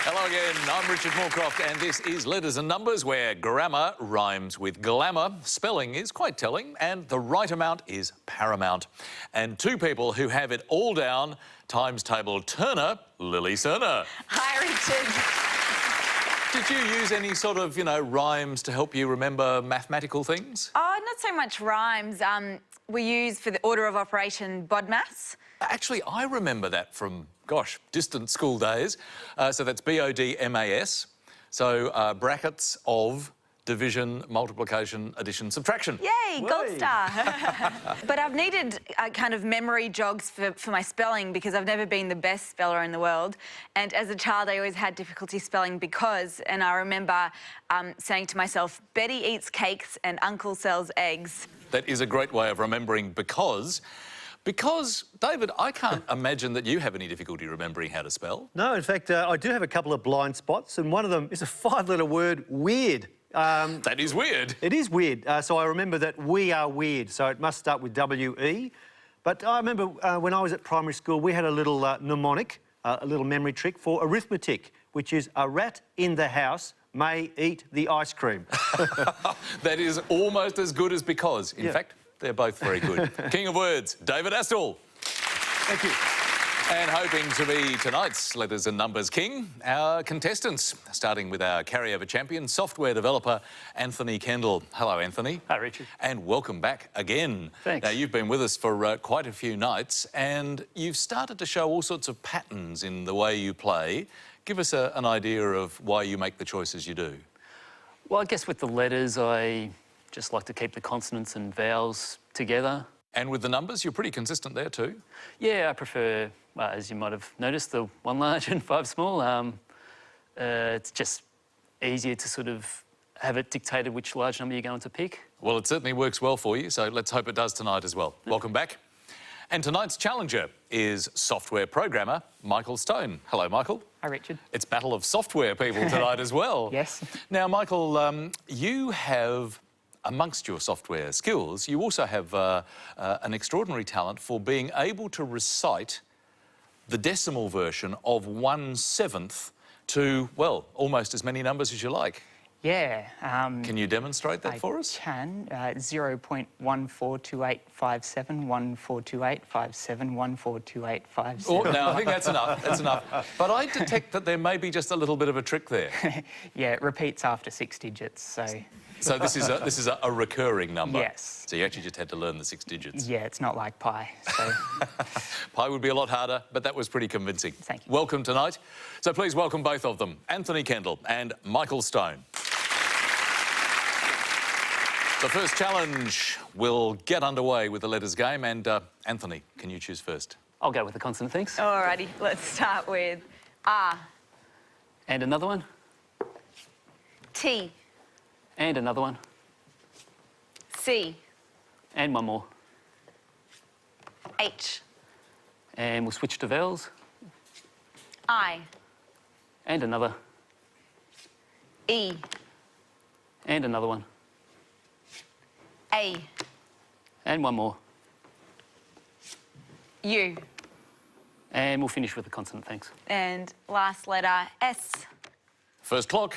Hello again, I'm Richard Moorcroft and this is Letters and Numbers, where grammar rhymes with glamour, spelling is quite telling and the right amount is paramount. And two people who have it all down, times table turner, Lily Cerner. Hi, Richard. Did you use any sort of, rhymes to help you remember mathematical things? Oh, not so much rhymes. We use for the order of operation BODMAS. Actually, I remember that from, gosh, distant school days. So that's BODMAS. So brackets of division, multiplication, addition, subtraction. Yay, gold star. But I've needed kind of memory jogs for my spelling because I've never been the best speller in the world. And as a child, I always had difficulty spelling because, and I remember saying to myself, Betty eats cakes and Uncle sells eggs. That is a great way of remembering because, David, I can't imagine that you have any difficulty remembering how to spell. No, in fact, I do have a couple of blind spots, and one of them is a five-letter word, weird. That is weird. It is weird. So I remember that we are weird, so it must start with W-E. But I remember when I was at primary school, we had a little mnemonic, a little memory trick for arithmetic, which is a rat in the house may eat the ice cream. That is almost as good as because. In fact, they're both very good. King of words, David Astle. Thank you. And hoping to be tonight's Letters and Numbers King, our contestants, starting with our carryover champion, software developer, Anthony Kendall. Hello, Anthony. Hi, Richard. And welcome back again. Thanks. Now, you've been with us for quite a few nights, and you've started to show all sorts of patterns in the way you play. Give us an idea of why you make the choices you do. Well, I guess with the letters, I just like to keep the consonants and vowels together. And with the numbers, you're pretty consistent there too. Yeah, I prefer, as you might have noticed, the one large and five small. It's just easier to sort of have it dictated which large number you're going to pick. Well, it certainly works well for you, so let's hope it does tonight as well. Welcome back. And tonight's challenger is software programmer Michael Stone. Hello, Michael. Hi, Richard. It's battle of software people tonight as well. Yes. Now, Michael, you have, amongst your software skills, you also have an extraordinary talent for being able to recite the decimal version of 1/7 to, well, almost as many numbers as you like. Yeah. Can you demonstrate that for us? I can. 0.142857, 142857, 142857. Oh, no, I think that's enough. That's enough. But I detect that there may be just a little bit of a trick there. Yeah, it repeats after 6 digits, so... So this is a recurring number? Yes. So you actually just had to learn the 6 digits? Yeah, it's not like pi, so... Pi would be a lot harder, but that was pretty convincing. Thank you. Welcome tonight. So please welcome both of them, Anthony Kendall and Michael Stone. The first challenge will get underway with the letters game, and Anthony, can you choose first? I'll go with the consonant, thanks. Alrighty, let's start with R. And another one. T. And another one. C. And one more. H. And we'll switch to vowels. I. And another. E. And another one. A. And one more. U. And we'll finish with the consonant, thanks. And last letter, S. First clock.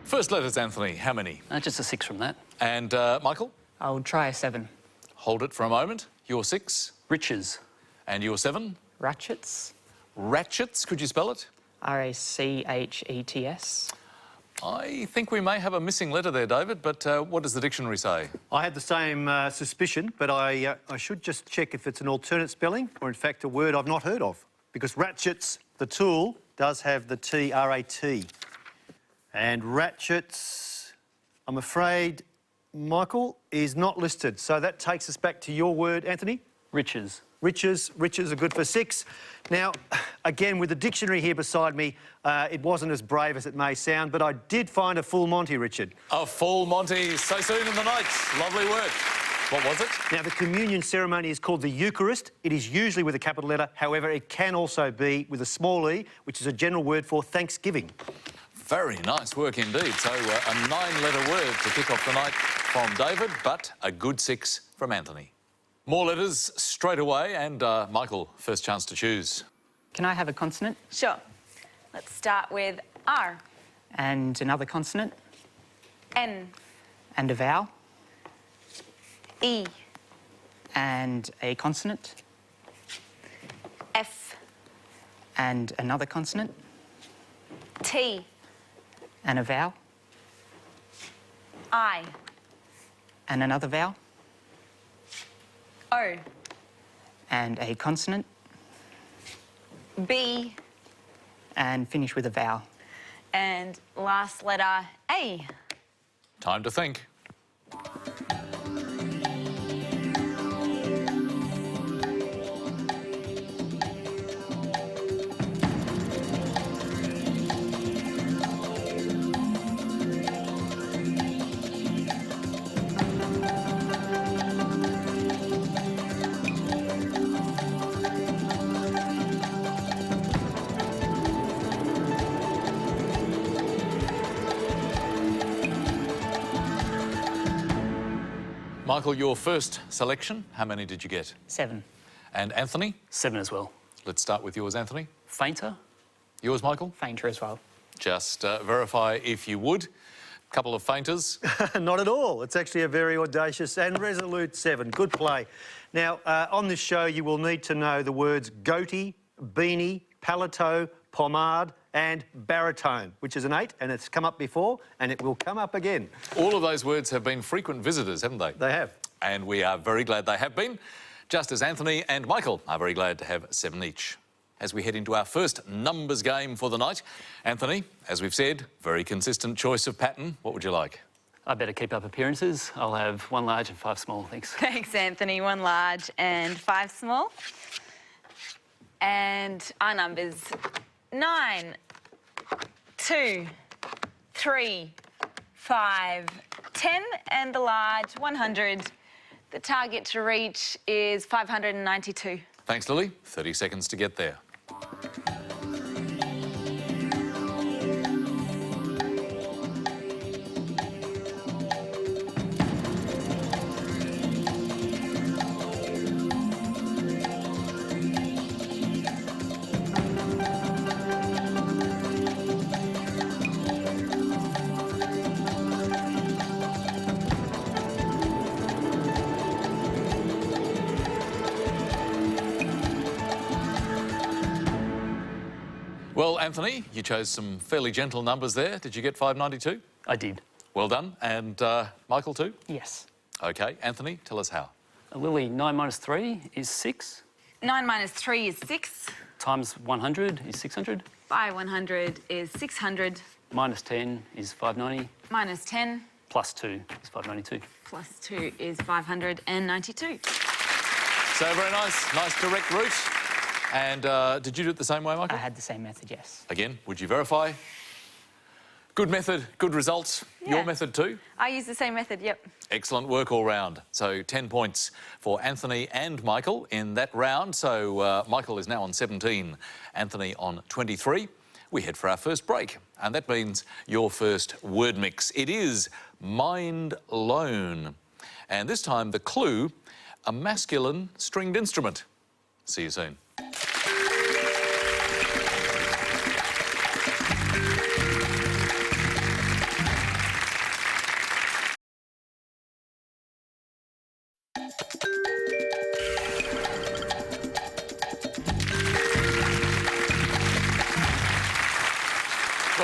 First letters, Anthony, how many? Just a 6 from that. And Michael? I'll try a 7. Hold it for a moment. Your 6. Riches. And your 7? Ratchets. Ratchets, could you spell it? RACHETS. I think we may have a missing letter there, David, but what does the dictionary say? I had the same suspicion, but I should just check if it's an alternate spelling or, in fact, a word I've not heard of. Because ratchets, the tool, does have the T-R-A-T. And ratchets, I'm afraid, Michael, is not listed. So that takes us back to your word, Anthony. Riches. Riches are good for 6. Now, again, with the dictionary here beside me, it wasn't as brave as it may sound, but I did find a full Monty, Richard. A full Monty so soon in the night. Lovely work. What was it? Now, the communion ceremony is called the Eucharist. It is usually with a capital letter. However, it can also be with a small e, which is a general word for thanksgiving. Very nice work indeed. So a 9-letter word to kick off the night from David, but a good 6 from Anthony. More letters straight away, and Michael, first chance to choose. Can I have a consonant Sure. Let's start with R. and another consonant N. and a vowel E. and a consonant F. and another consonant T. and a vowel I. and another vowel O. and a consonant B. and finish with a vowel. And last letter A. Time to think. Michael, your first selection, how many did you get? 7. And Anthony? 7 as well. Let's start with yours, Anthony. Fainter. Yours, Michael? Fainter as well. Just verify if you would. Couple of fainters. Not at all. It's actually a very audacious and resolute 7. Good play. Now, on this show, you will need to know the words goatee, beanie, paletot, pomade and baritone, which is an 8, and it's come up before, and it will come up again. All of those words have been frequent visitors, haven't they? They have. And we are very glad they have been, just as Anthony and Michael are very glad to have 7 each. As we head into our first numbers game for the night, Anthony, as we've said, very consistent choice of pattern. What would you like? I better keep up appearances. I'll have 1 large and 5 small, thanks. Thanks, Anthony. 1 large and 5 small. And our numbers 9, 2, 3, 5, 10, and the large 100. The target to reach is 592. Thanks, Lily. 30 seconds to get there. Well, Anthony, you chose some fairly gentle numbers there. Did you get 592? I did. Well done. And Michael too? Yes. OK, Anthony, tell us how. Lily, 9 minus 3 is 6. 9 minus 3 is 6. Times 100 is 600. By 100 is 600. Minus 10 is 590. Minus 10 Plus 2 is 592. plus 2 is 592. So very nice. Nice direct route. And did you do it the same way, I Michael? had the same method, yes. Again, would you verify? Good method, good results. Yeah. Your method too? I use the same method, yep. Excellent work all round. So 10 points for Anthony and Michael in that round. So Michael is now on 17, Anthony on 23. We head for our first break, and that means your first word mix. It is mind loan. And this time the clue, a masculine stringed instrument. See you soon.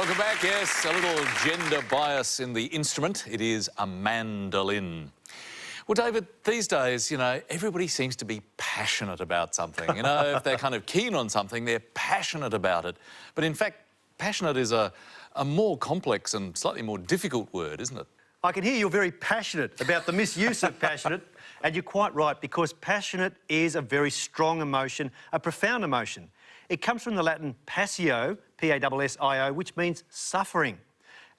Welcome back. Yes, a little gender bias in the instrument. It is a mandolin. Well, David, these days, you know, everybody seems to be passionate about something. You know, if they're kind of keen on something, they're passionate about it. But in fact, passionate is a more complex and slightly more difficult word, isn't it? I can hear you're very passionate about the misuse of passionate, and you're quite right, because passionate is a very strong emotion, a profound emotion. It comes from the Latin passio, P-A-S-S-I-O, which means suffering.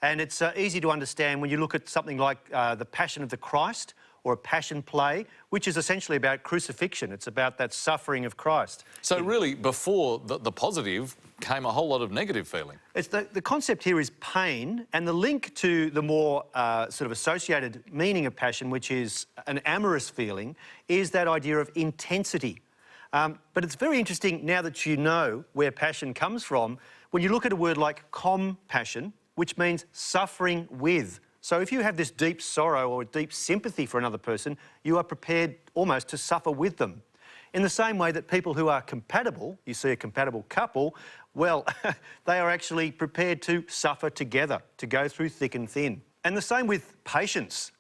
And it's easy to understand when you look at something like the Passion of the Christ, or a passion play, which is essentially about crucifixion. It's about that suffering of Christ. So really, before the positive came a whole lot of negative feeling. It's the concept here is pain, and the link to the more sort of associated meaning of passion, which is an amorous feeling, is that idea of intensity. But it's very interesting now that you know where passion comes from, when you look at a word like compassion, which means suffering with. So if you have this deep sorrow or deep sympathy for another person, you are prepared almost to suffer with them. In the same way that people who are compatible, you see a compatible couple, well, they are actually prepared to suffer together, to go through thick and thin. And the same with patience.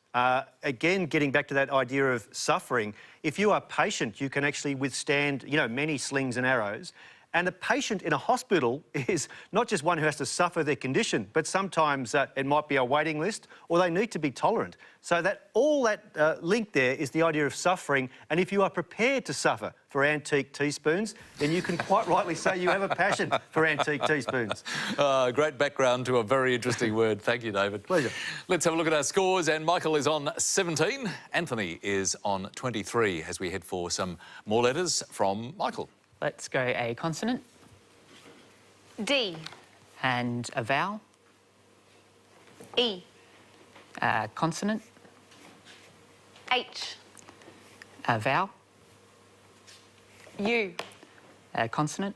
Again, getting back to that idea of suffering, if you are patient, you can actually withstand, you know, many slings and arrows. And a patient in a hospital is not just one who has to suffer their condition, but sometimes it might be a waiting list, or they need to be tolerant. So that all that link there is the idea of suffering. And if you are prepared to suffer for antique teaspoons, then you can quite rightly say you have a passion for antique teaspoons. Great background to a very interesting word. Thank you, David. Pleasure. Let's have a look at our scores. And Michael is on 17. Anthony is on 23 as we head for some more letters from Michael. Let's go a consonant D, and a vowel, E, a consonant, H, a vowel, U, a consonant,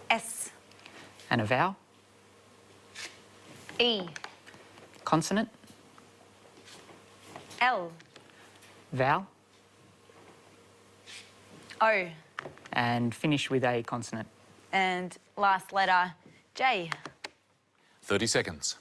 S, and a vowel, E, consonant, L, vowel, O, and finish with a consonant. and last letter J. 30 seconds.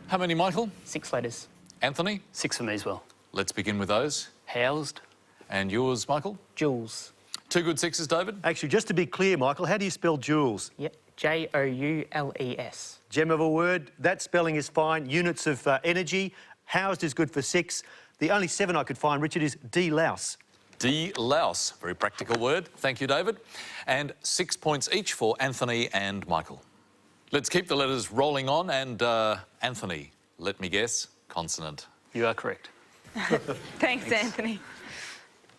How many, Michael? 6 letters. Anthony? 6 for me as well. Let's begin with those. Housed. And yours, Michael? Joules. 2 good 6s, David? Actually, just to be clear, Michael, how do you spell joules? Yep. Joules. Gem of a word, that spelling is fine. Units of energy, housed is good for 6. The only 7 I could find, Richard, is de-louse. De-louse. Very practical word. Thank you, David. And 6 points each for Anthony and Michael. Let's keep the letters rolling on. And Anthony, let me guess, consonant. You are correct. Thanks, Anthony.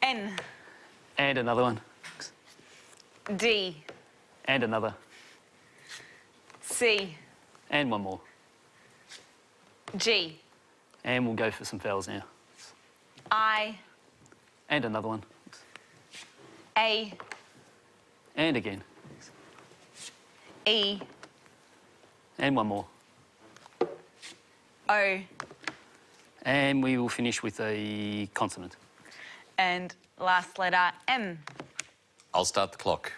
N, And another one. D, And another. C, And one more. G, And we'll go for some vowels now. I, And another one. A, And again. E, And one more. O, And we will finish with a consonant. and last letter M. I'll start the clock.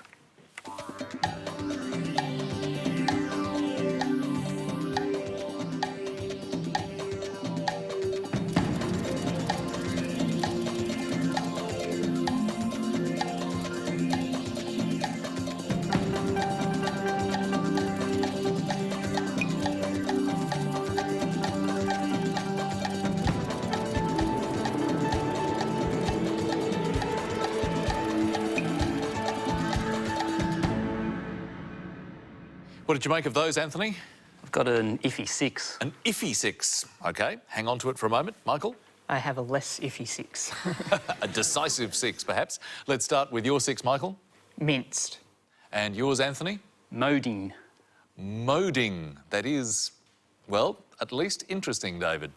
What did you make of those, Anthony? I've got an iffy 6. An iffy 6. OK, hang on to it for a moment. Michael? I have a less iffy 6. A decisive 6, perhaps. Let's start with your 6, Michael. Minced. And yours, Anthony? Moding. Moding. That is, well, at least interesting, David.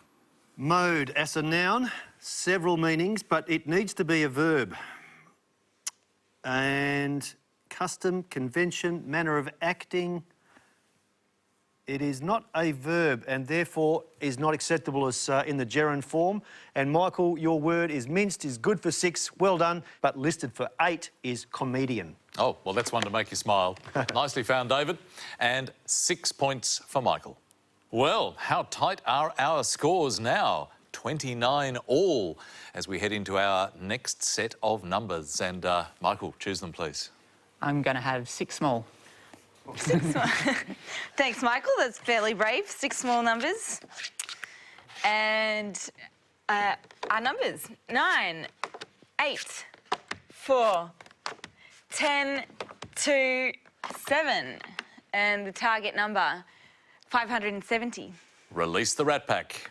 Mode as a noun, several meanings, but it needs to be a verb. And custom, convention, manner of acting. It is not a verb and therefore is not acceptable as in the gerund form. And Michael, your word is minced, is good for 6, well done, but listed for 8 is comedian. Oh, well, that's one to make you smile. Nicely found, David. And 6 points for Michael. Well, how tight are our scores now? 29 all as we head into our next set of numbers. And Michael, choose them, please. I'm going to have 6 small. Thanks, Michael. That's fairly brave. 6 small numbers. And our numbers: 9, 8, 4, 10, 2, 7. And the target number, 570. Release the Rat Pack.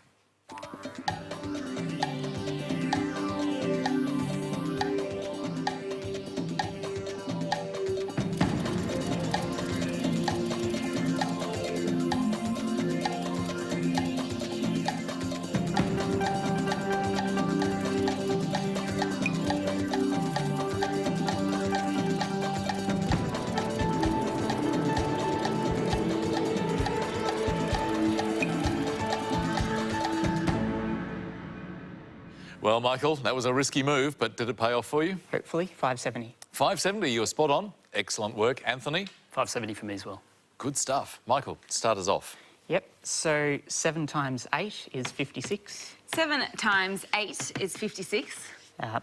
Well, Michael, that was a risky move, but did it pay off for you? Hopefully, 570. 570, you were spot on. Excellent work. Anthony, 570 for me as well. good stuff. Michael, start us off. Yep, so 7 times 8 is 56. 7 times 8 is 56.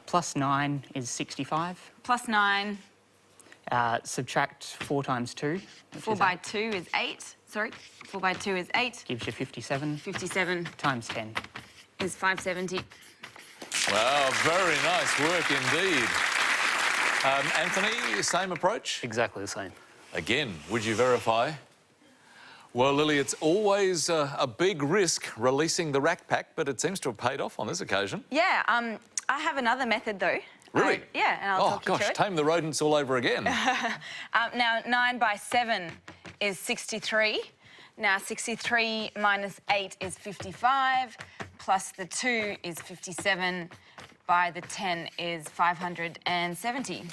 Plus 9 is 65. Plus 9, Subtract 4 times 2. 4 by 2 is 8. Sorry, 4 by 2 is 8. Gives you 57. 57 Times 10. is 570. Wow, very nice work indeed. Anthony, same approach? Exactly the same. Again, would you verify? Well, Lily, it's always a big risk releasing the Rack Pack, but it seems to have paid off on this occasion. Yeah, I have another method though. Really? Yeah, and I'll Oh, talk you gosh, through it. tame the rodents all over again. Now, 9 by 7 is 63. Now, 63 minus 8 is 55, plus the 2 is 57, by the 10 is 570.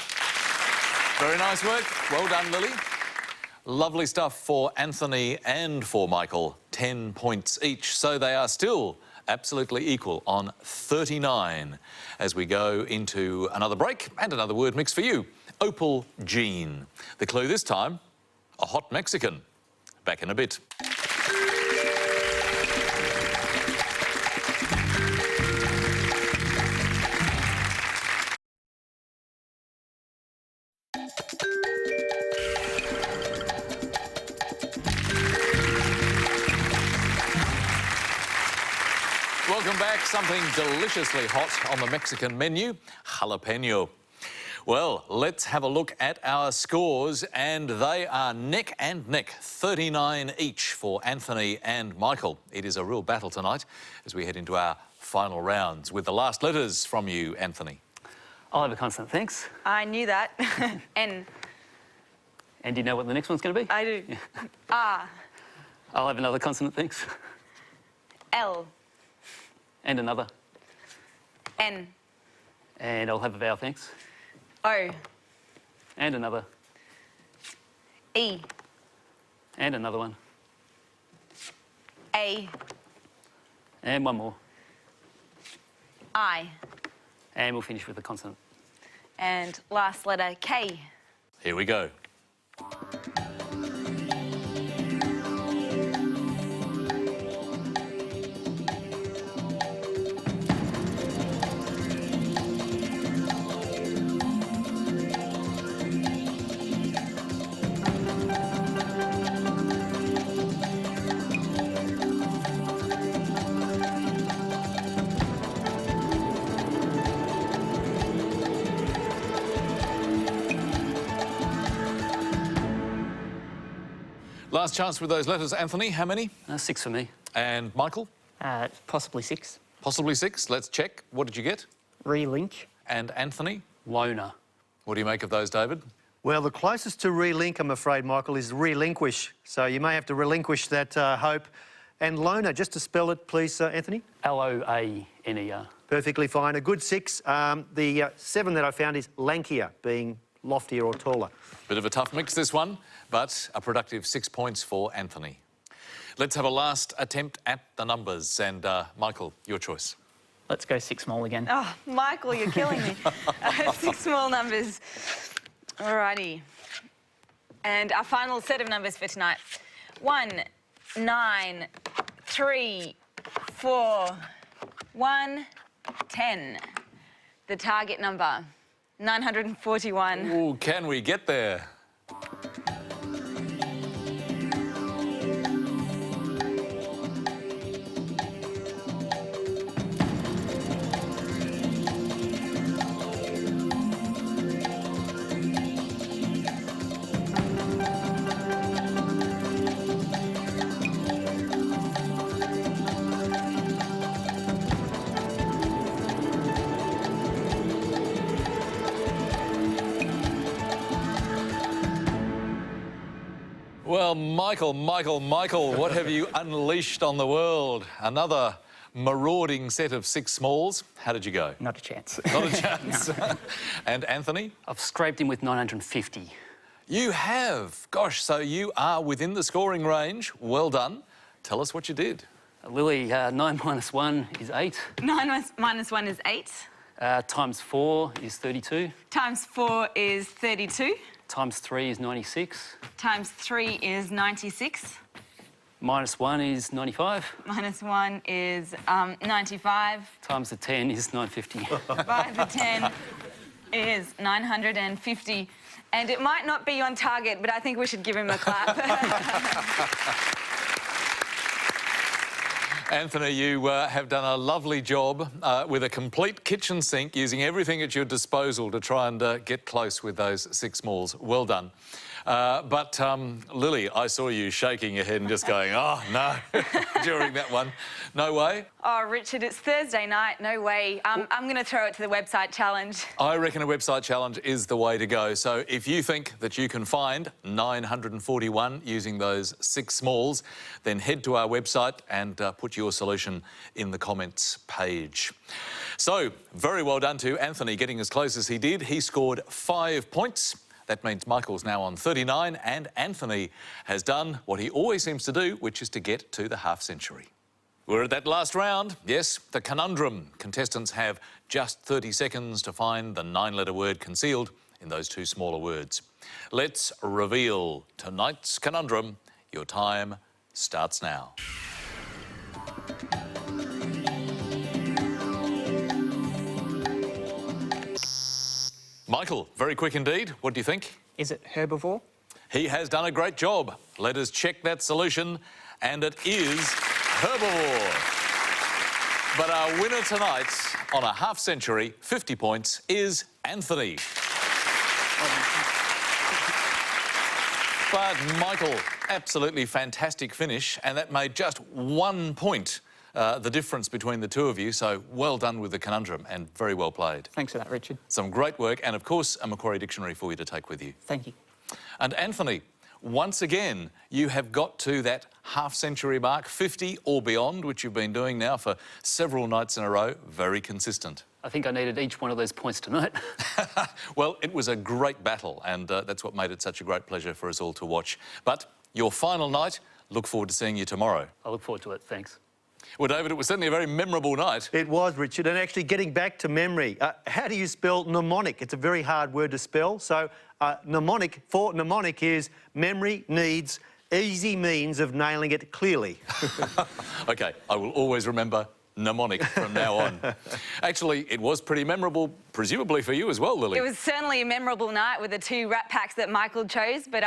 Very nice work. Well done, Lily. Lovely stuff for Anthony and for Michael. 10 points each, so they are still absolutely equal on 39 as we go into another break and another word mix for you. Opal Jean. The clue this time, a hot Mexican. Back in a bit. Welcome back. Something deliciously hot on the Mexican menu, jalapeno. Well, let's have a look at our scores, and they are neck and neck, 39 each for Anthony and Michael. It is a real battle tonight as we head into our final rounds with the last letters from you, Anthony. I'll have a consonant, thanks. I knew that. N. And do you know what the next one's going to be? I do. R. I'll have another consonant, thanks. L. And another. N. And I'll have a vowel, thanks. O. And another. E. And another one. A. And one more. I. And we'll finish with the consonant. And last letter, K. Here we go. Last chance with those letters, Anthony. How many? 6 for me. And Michael? Possibly 6. Possibly 6. Let's check. What did you get? Relink. And Anthony? Loner. What do you make of those, David? Well, the closest to relink, I'm afraid, Michael, is relinquish. So you may have to relinquish that hope. And loner, just to spell it, please, Anthony. Loaner. Perfectly fine. A good 6. The 7 that I found is lankier, being loftier or taller. Bit of a tough mix, this one, but a productive 6 points for Anthony. Let's have a last attempt at the numbers. And, Michael, your choice. Let's go 6 small again. Oh, Michael, you're killing me. 6 small numbers. Alrighty. And our final set of numbers for tonight. 1, 9, 3, 4, 1, 10. The target number, 941. Ooh, can we get there? Well, Michael, what have you unleashed on the world? Another marauding set of 6 smalls. How did you go? Not a chance. Not a chance. And Anthony? I've scraped in with 950. You have. Gosh, so you are within the scoring range. Well done. Tell us what you did. Lily, 9 minus 1 is 8. 9 minus 1 is 8. Times 4 is 32. Times 4 is 32. Times 3 is 96. Times 3 is 96. Minus 1 is 95. Minus 1 is 95. Times the 10 is 950. By the 10 is 950. And it might not be on target, but I think we should give him a clap. Anthony, you have done a lovely job with a complete kitchen sink, using everything at your disposal to try and get close with those 6 smalls. Well done. But Lily, I saw you shaking your head and just going, oh, no, during that one. No way? Oh, Richard, it's Thursday night. No way. I'm going to throw it to the website challenge. I reckon a website challenge is the way to go. So if you think that you can find 941 using those 6 smalls, then head to our website and put your solution in the comments page. So, very well done to Anthony getting as close as he did. He scored 5 points. That means Michael's now on 39, and Anthony has done what he always seems to do, which is to get to the half century. We're at that last round. Yes, the conundrum. Contestants have just 30 seconds to find the 9-letter word concealed in those 2 smaller words. Let's reveal tonight's conundrum. Your time starts now. Michael, very quick indeed. What do you think? Is it herbivore? He has done a great job. Let us check that solution, and it is herbivore. But our winner tonight on a half century, 50 points, is Anthony. But Michael, absolutely fantastic finish, and that made just 1 point the difference between the two of you. So well done with the conundrum and very well played. Thanks for that, Richard. Some great work, and of course a Macquarie Dictionary for you to take with you. Thank you. And Anthony, once again, you have got to that half-century mark, 50 or beyond, which you've been doing now for several nights in a row. Very consistent. I think I needed each one of those points tonight. Well, it was a great battle, and that's what made it such a great pleasure for us all to watch. But your final night, look forward to seeing you tomorrow. I look forward to it. Thanks. Well, David, it was certainly a very memorable night. It was, Richard. And actually, getting back to memory, how do you spell mnemonic? It's a very hard word to spell. So mnemonic is memory needs easy means of nailing it clearly. OK, I will always remember mnemonic from now on. Actually, it was pretty memorable, presumably for you as well, Lily. It was certainly a memorable night with the 2 rat packs that Michael chose, but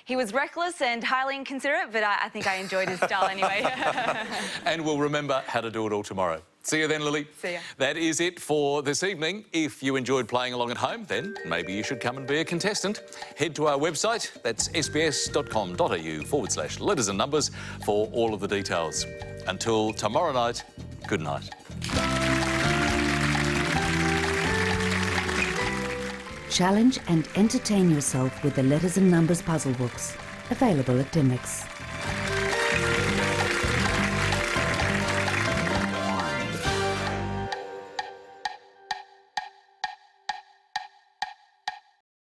he was reckless and highly inconsiderate, but I think I enjoyed his style anyway. And we'll remember how to do it all tomorrow. See you then, Lily. See ya. That is it for this evening. If you enjoyed playing along at home, then maybe you should come and be a contestant. Head to our website, that's sbs.com.au/letters and numbers for all of the details. Until tomorrow night, good night. Challenge and entertain yourself with the Letters and Numbers puzzle books, available at Dymocks.